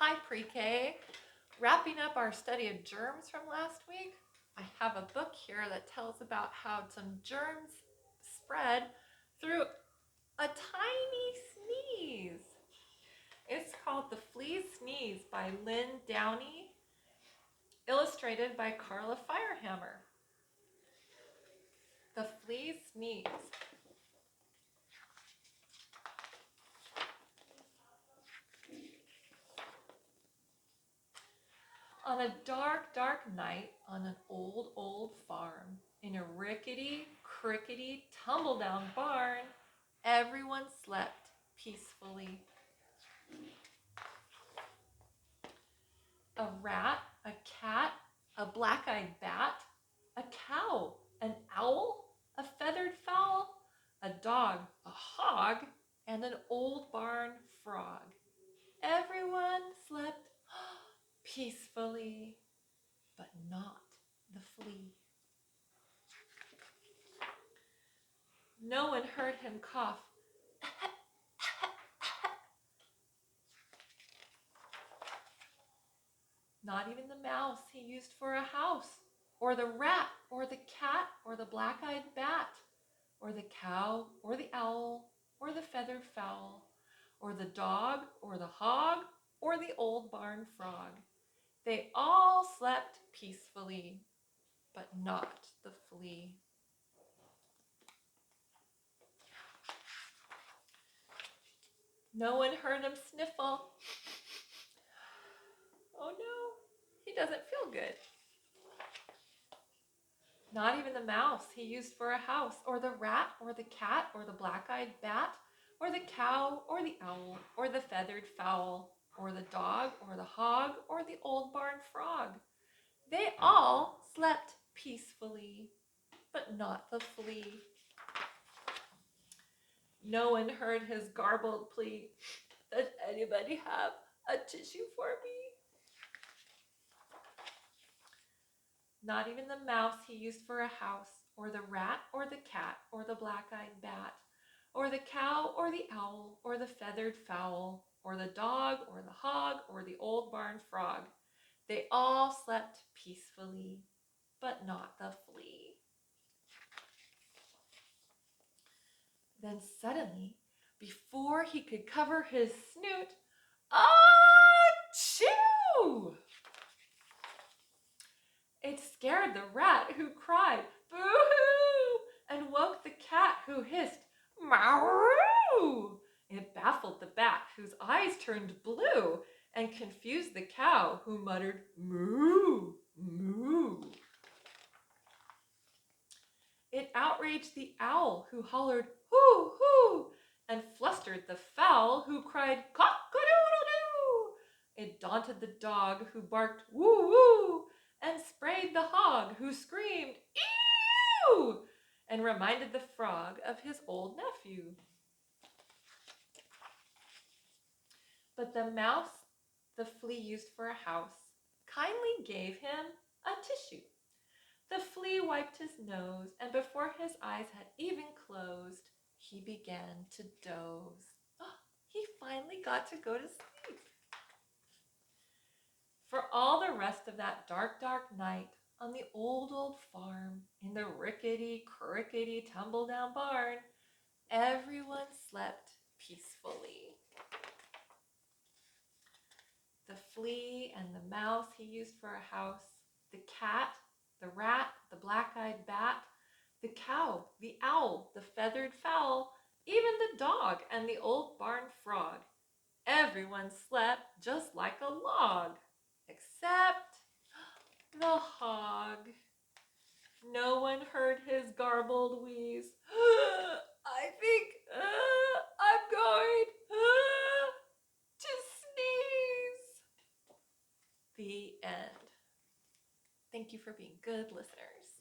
Hi, Pre-K. Wrapping up our study of germs from last week, I have a book here that tells about how some germs spread through a tiny sneeze. It's called The Flea Sneeze by Lynn Downey, illustrated by Carla Firehammer. The Flea Sneeze. On a dark, dark night on an old, old farm, in a rickety, crickety, tumble-down barn, everyone slept peacefully. A rat, a cat, a black-eyed bat, a cow, an owl, a feathered fowl, a dog, a hog, and an old barn frog. Everyone slept peacefully, but not the flea. No one heard him cough. Not even the mouse he used for a house, or the rat, or the cat, or the black-eyed bat, or the cow, or the owl, or the feathered fowl, or the dog, or the hog, or the old barn frog. They all slept peacefully, but not the flea. No one heard him sniffle. Oh no, he doesn't feel good. Not even the mouse he used for a house, or the rat, or the cat, or the black-eyed bat, or the cow, or the owl, or the feathered fowl, or the dog, or the hog, or the old barn frog. They all slept peacefully, but not the flea. No one heard his garbled plea, "Does anybody have a tissue for me?" Not even the mouse he used for a house, or the rat, or the cat, or the black-eyed bat, or the cow, or the owl, or the feathered fowl, or the dog, or the hog, or the old barn frog. They all slept peacefully, but not the flea. Then suddenly, before he could cover his snoot, achoo! It scared the rat, who cried, "Boo-hoo!" and woke the cat, who hissed, "Meow!" It baffled the bat, whose eyes turned blue, and confused the cow, who muttered, "Moo, moo." It outraged the owl, who hollered, "Hoo, hoo!" and flustered the fowl, who cried, "Cock-a-doodle-doo!" It daunted the dog, who barked, "Woo, woo!" and sprayed the hog, who screamed, "Ew!" and reminded the frog of his old nephew. But the mouse the flea used for a house kindly gave him a tissue. The flea wiped his nose, and before his eyes had even closed, he began to doze. Oh, he finally got to go to sleep. For all the rest of that dark, dark night on the old, old farm, in the rickety, crickety, tumble-down barn, everyone slept peacefully. The flea and the mouse he used for a house, the cat, the rat, the black-eyed bat, the cow, the owl, the feathered fowl, even the dog and the old barn frog. Everyone slept just like a log, except the hog. No one heard his garbled wheeze. I think I'm going to sneeze. The end. Thank you for being good listeners.